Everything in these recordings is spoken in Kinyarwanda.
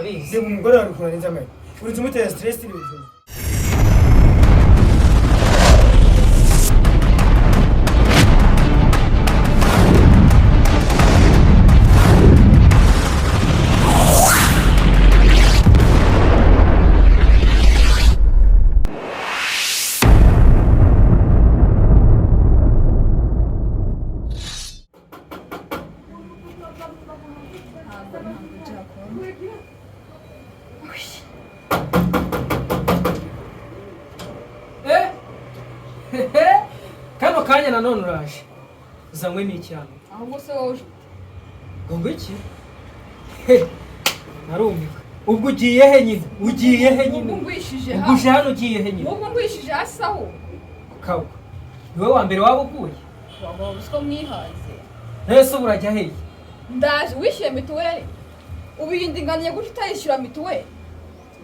ndabizi umugore wawe kurangiza amaye uri tumutera stress n'ibintu kano kanya nanone uraje uzanywe n'icyano ahubwo se wowe ngo iki narumika ubwo ugiye he nyine ubwo ngwishije ubwo uje hano ugiye he nyine ubwo ngwishije hasi aho kawa niwe wa mbere waba uguye waba usiko mwihaze ese urajya he ndaje wishyuye mituweli ubiyindinganiye gute utayishyura mituweli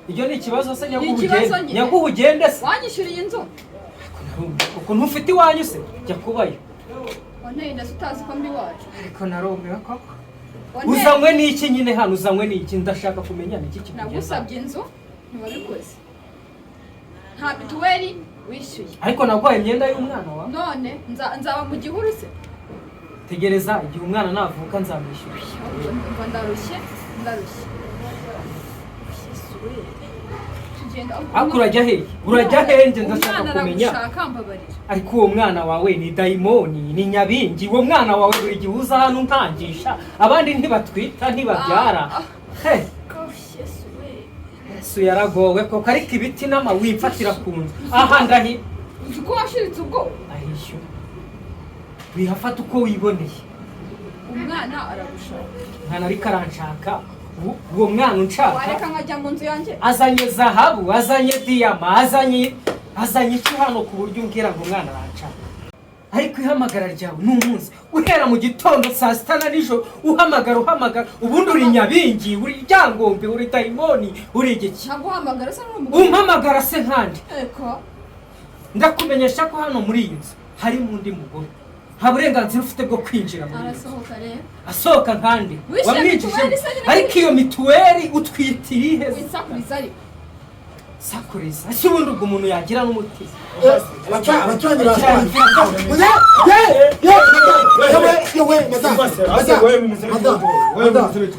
ibyo ni ikibazo se nyaguhugende se wanyishyuriye inzu uko ntufite iwanyu se jya kubayo wanteye ndetse utazi ko mbi wacu ariko narumvira koko uzanywe n'iki nyine hano uzanywe n'iki ndashaka kumenya n'iki kikugeza nagusabye inzu ntiwabikoze nta mituweli wishyuye ariko naguhaye imyenda y'umwana wawe none nzaba mu gihuru se tegereza igihe umwana navuka nzamwishyura umva ndarushye ariko urajya he nje ndashaka kumenya ariko uwo mwana wawe ni dayimoni ni nyabingi uwo mwana wawe buri gihe uza hano nkangisha abandi ntibatwita ntibabyara Yesu yaragowe koko ariko ibiti n'ama wimfatira ku nzu aha ndahi uzi ko washiritse ubwo ahishyura wihafata uko wiboneye umwana aragushaka umwana ariko aranshaka uwo mwana unshaka wareka nkajya mu nzu yanjye azanye zahabu azanye diyama azanye iki hano ku buryo umbwira ngo umwana aranshaka ariko ihamagara ryawe ni umunsi uhera mu gitondo saa sita na nijoro uhamagara ubundi uri nyabingi uri ryangombe uri dayimoni uri igiki ntaguhamagara se n'umugore umpamagara se nkandi eko ndakumenyesha ko hano muri iyi nzu harimo undi mugore nta burenganzira ufite bwo kwinjira muri iyi nzu asohoka nkandi wamwinjije ariko iyo mituweli utwitiye ihe wisakuriza ariko sakuriza ese ubundi ubwo umuntu yagira n'umutima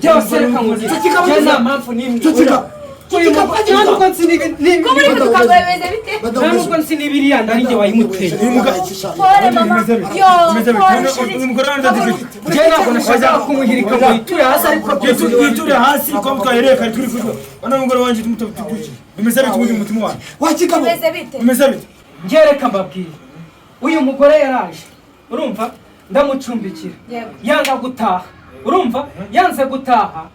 byose reka nkuzi nta mpamvu n'imwe ntabwo nsi n'ibiriya ndarinjye wayimuteye njye ntabwo nashakaga kumuhirika ngo yiture hasi ariko twiture hasi ko twahereye kare turi kujo wana mugore wanje tumutukuki bimeze bite mu mutima wawe wakigabo bimeze bite ngereka mbabwira uyu mugore yaraje urumva ndamucumbikira yanga gutaha urumva yanze gutaha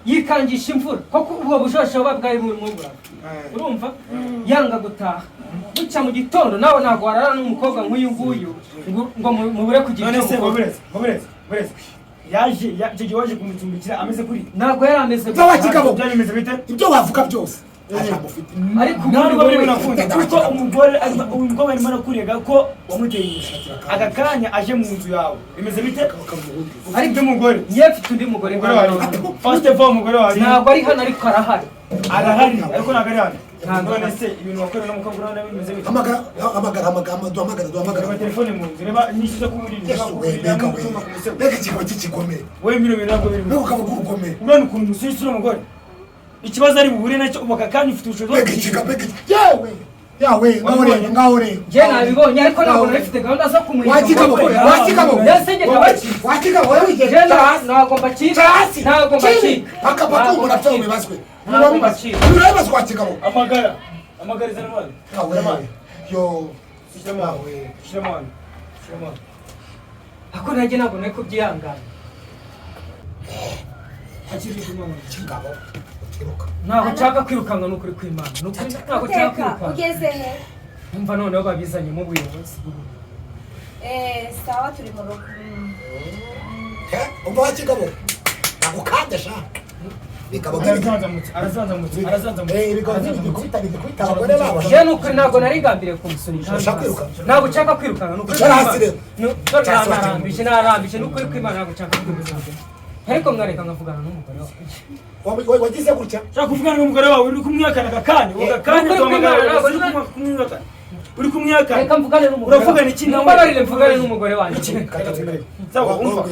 yikangisha imvura koko ubwo bujoshe bwari mu mwungura urumva yanga gutaha buca mu gitondo nawe ntabwo warara n'umukobwa nk'uyu nguyu ngo mubure kugira none se bobereze yaje waje kumucumbikira ameze kuri ntabwo yari ameze byo wakigabo byameze bite ibyo wavuga byose ariko ntabwo bari banafunze kuko umugore arimo arakurega ko wamuteye imishatsi aka kanya aje mu nzu yawe bimeze bite ariko umugore niye mfite undi mugore first of all umugore wawe ntabwo ari hano ariko arahari ariko ntabwo ari hano none se ibintu wakorera n'umukobwa urabona bimeze bite duhamagara telefone mu nzu reba nishyuza ku buriri reka ikigo cy'igikomere we bino bintu ntabwo biri nuko ukaba ukomeye urabona ukuntu usura umugore ikibazo ari buhure nacyo ubaka kandi ufite ubushobozi yawe ngaho rero njye nabibonye ariko ntabwo nabifite gahunda zo kumuhirika wakigabo ntabwo mbacika ntabwo mbacika akaba kumura byo bibazwe urabazwa wakigabo amagara izana mwana yo shiramo ako nanjye ntabwo nari kubyihangana ntabwo nshaka kwirukanka n'ukuri kw'Imana ntabwo nshaka kwirukanka ugeze he umva noneho babizanye mu buyobozi sawa turi mu rugo umva wakigabo nagukandesha je n'ukuri ntabwo nari ngambiriye kumusunika ntabwo nshaka kwirukanka n'ukuri narambije n'ukuri kw'Imana ntabwo nshaka kwirukanka ariko mwareka nkavugana n'umugore wawe wagize gutya shaka kuvugana n'umugore wawe uri kumwihakana agakanya tuhamagara uri kumwihakana reka mvugane n'umugore uravugana iki nawe mbabarire mvugane n'umugore wanjye sawa umva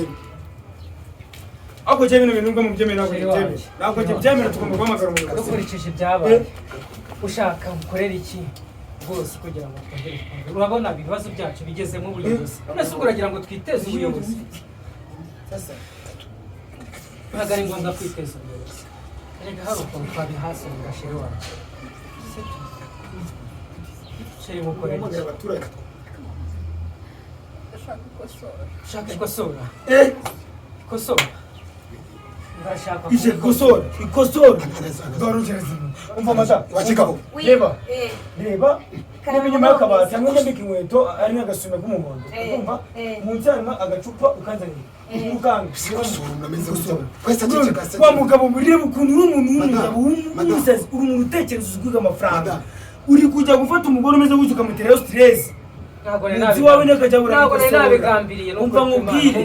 ako je bintu ngo mubyemera nako je byemera tugomba guhamagara umugore dukurikije ibyabaye ushaka mukorera iki rwose kugira ngo twongere urabona ibibazo byacu bigezemo ubuyobozi none se uragira ngo twiteze ubuyobozi sasa ntabwo ari ngombwa kwiteza ubuyobozi reka hari ukuntu twabihasonga sheri wacu sheri mukorera iki ndashaka ikosora ushaka ikosora ikosora ndashaka ikosora dorujeze umva mata wachikabo reba niba inyuma y'akabati hamwe ndambika inkweto ari nk'agasume k'umuhondo umva munsi harimo agacupa ukanzanira ukanga wa mugabo mureba ukuntu uri umuntu w'umugabo w'umusazi uri umuntu utekereza uzwiga amafaranga uri kujya gufata umugore umeze gutyo ukamuteraho stress munsi wawe n'akajya nabigambiriye umva nkubwire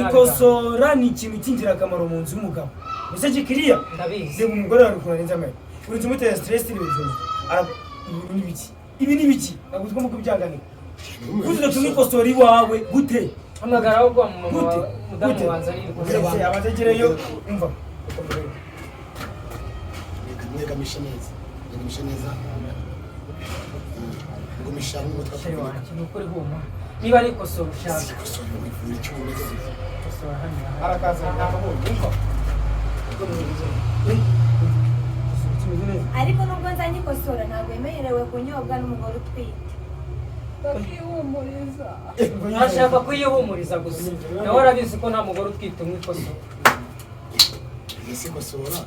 ikosora ni ikintu cy'ingirakamaro mu nzu y'umugabo mbese gikiriya reba umugore wawe ukuntu arenze amahera uri kumutera stress n'ibintu ibi ni biki ntabwo tugomba kubyanganira gute udatuma ikosora iwawe gute hamagara aho kwa mudamu wanza gute abategereyo umva negamisha neza ngumisha n'umutwe ukuri huma niba ari ikosora ushaka ikosora muri cyumeze ikosora hano arakaza ariko nubwo nzanye ikosora ntabwo yemerewe kunyobwa n'umugore utwite bakihumuriza ntashaka kuyihumuriza gusa nawe arabizi ko nta mugore utwite umwe ikosora ese ikosora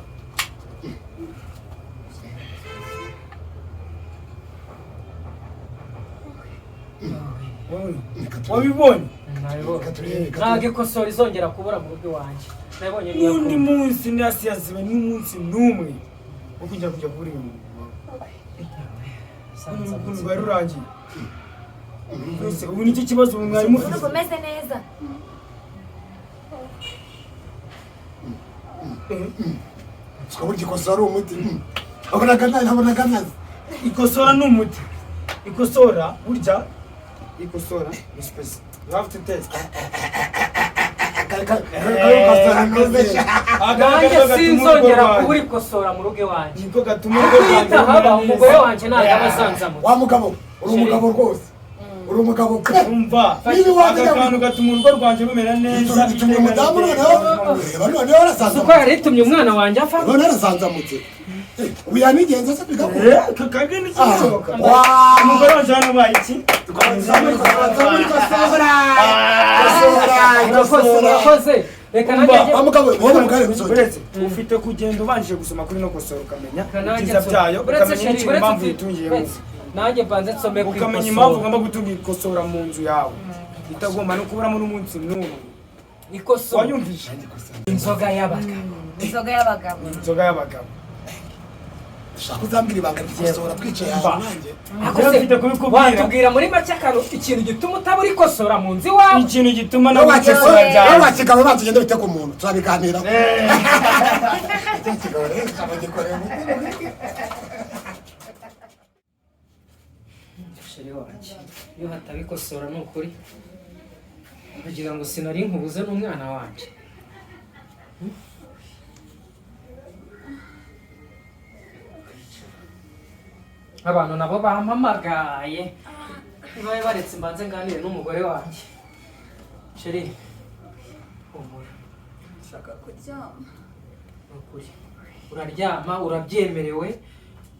wabibonye ntabwo ikosora izongera kubura mu rugo iwanjye nabonye n'undi munsi nasiyaziwe n'umunsi n'umwe wo kujya kubura ibintu ukuntu rwari rurangiye ubu nicyo kibazo mwari mufite umeze neza tukabura ikosora ari umuti abonaga nazi ikosora ni umuti ikosora burya ikosora ni space you have to test nanjye sinzongera kubura ikosora mu rugo iwanjye niko gatuma kwita haba umugore wanjye ntabwo aba asanzamutse wa mugabo uri umugabo rwose uri umugabo umva aka kantu gatuma urugo rwanjye rumera neza itumye umudamu noneho arasanzamutse uko yari itumye umwana wanjye apfa none arasanzamutse ubu yanigenza se bigakora kakage n'ikimusohoka umugore wanjye hano ubaye iki urakoze reka uretse ufite kugenda ubanjije gusoma kuri no kosora ukamenya ibyiza byayo ukamenya n'ikintu impamvu yitungiyemo nanjye mbanze nsome ku ukamenya impamvu ugomba gutunga ikosora mu nzu yawe itagomba no kuburamo n'umunsi n'umwe ikosora wayumvisha inzoga y'abagabo ushaka uzambwira ibanga ry'ikosora twicaye ahantu nanjye watubwira muri make ikintu gituma utabura ikosora mu nzu iwawe ikintu gituma nawe ikosora ryawe wakigabo batugenda bite ku muntu turabiganira sheri wanjye iyo hataba ikosora ni ukuri kugira ngo sinari nkubuze n'umwana wanjye abantu nabo bampamagaye niba baretse mbanze nganire n'umugore wanjye sheri humura ushaka kuryama ukuri uraryama urabyemerewe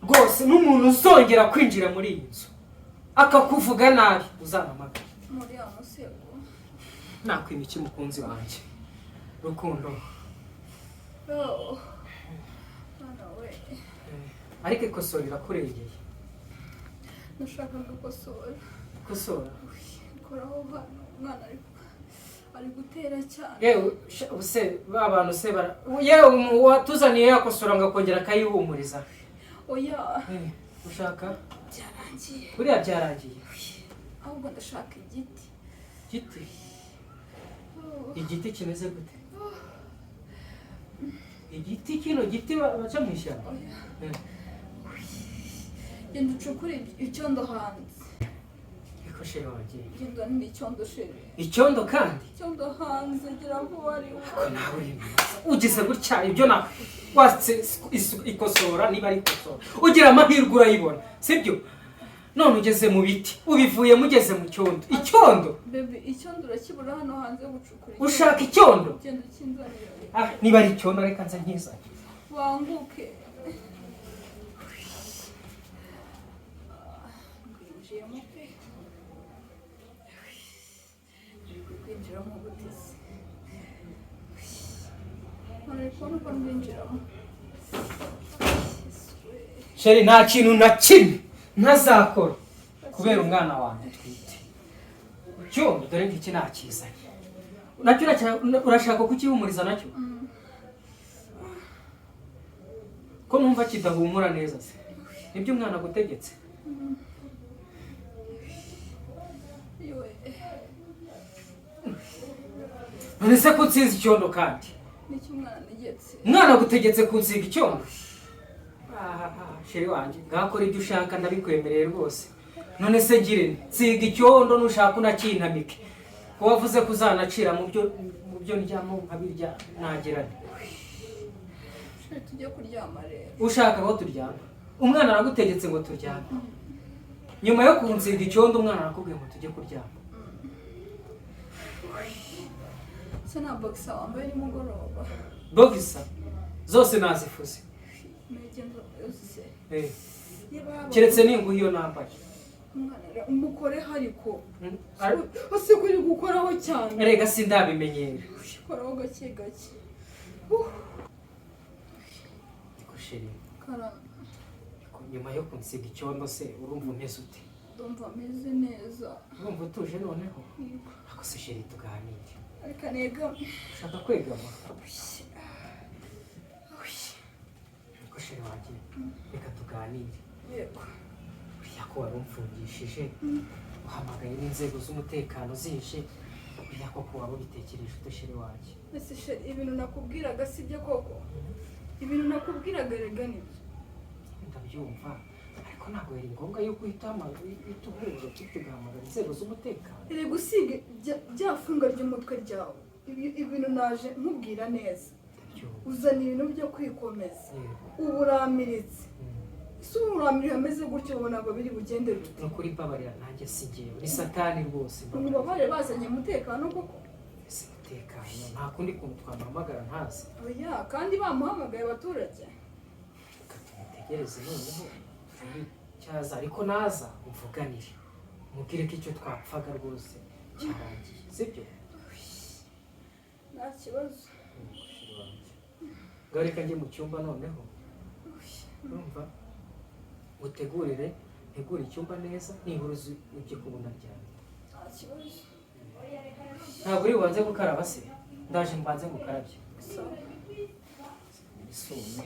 rwose n'umuntu uzongera kwinjira muri iyi nzu akakuvuga nabi uzanamagara muri ya musego nakwima iki mukunzi wanjye rukundo mwana we ariko ikosora irakurengeye ndashaka gukosora ikosora koraho hano umwana ari gutera cyane yewe se ba bantu se yewe watuzaniye yakosora ngo akongera akayihumuriza oya ushaka byarangiye buriya byarangiye ahubwo ndashaka igiti igiti kimeze gute igiti kino giti baca mu ishyamba. Genda ucukure icyondo hanze. Iko sheri wanjye. Genda ni icyondo sheri. Icyondo kandi? Icyondo hanze gira vuba ari ko nawe ugize gutya ibyo na watse ikosora niba ari ikosora. Ugira amahirwe urayibona, sibyo? None ugeze mu biti, ubivuye mugeze mu cyondo. Icyondo? Baby, icyondo urakibura hano hanze gucukura. Ushaka icyondo? Genda ukinzanira. Ah, niba ari icyondo reka nze nkizanye. Wanguke. Sheri nta kintu na kimwe ntazakora kubera umwana wanjye twite. Cyo dore iki nakizanye. Nacyo urashaka kukihumuriza nacyo? Ko numva kidahumura neza se. Nibyo umwana gutegetse. None se kutsinza icyondo kandi? Niki umwana negetse. Umwana gutegetse kunsiga icyondo? Sheri wanjye ngakora ibyo ushaka ndabikwemereye rwose. None se ngire nsiga icyondo nushaka unakintamike. Ko wavuze kuzanacira mu byo ndyamo nkabirya nagirane. Tujye kuryama rero. Ushaka aho turyama? Umwana aragutegetse ngo turyame. Nyuma yo kunsiga icyondo umwana arakubwiye ngo tujye kuryama. Sana boxer wambaye nimugoroba. Boxer zose nazifuze. Megendo yose. Keretse ninguhe iyo nambaye. Umukore hariko. Ase kuri gukoraho cyane. Erega sindabimenyera. Koraho gake gake. Sheri. Karama. Nyuma yo kunsiga icyondo se urumva umeze ute? Ndumva meze neza. Urumva utuje noneho? Ako se sheri tuganire. Ariko nega. Ushaka kwegama? Ko sheri wanjye reka tuganire. Yego. Yako warumfungishije. Uhamagaye n'inzego z'umutekano zije. Yako ko waba bitekereje utosheri wanjye. Ese sheri ibintu nakubwiraga sibyo koko. Ibintu nakubwiraga rega nibyo. Ndabyumva ariko ntabwo yari ngombwa yuko uhitamo ituhuza tugahamagara inzego z'umutekano. Ere gusige byafunga ry'umutwe ryawe. Ibintu naje nkubwira neza. Uzana ibintu byo kwikomeza. Uburamiritse. Si uburamiri ameze gutyo ubona ngo biri bugende bite. No kuri babarira nanjye singewe ni satani rwose. Ubabare bazanye umutekano koko. Ese umutekano nta kundi kuntu twamuhamagara ntazi. Oya kandi bamuhamagaye abaturage. Tegereze noneho cyaza ariko naza uvuganire. Mubwire ko icyo twapfaga rwose cyarangiye. Sibyo? Nta kibazo. Gareka njye mu cyumba noneho. Urumva? Utegurire, ntegure icyumba neza nibura ujye kubona ryane. Nta kibazo. Ntabwo uri bubanze gukaraba se? Ndaje mbanze ngukarabye. Isume.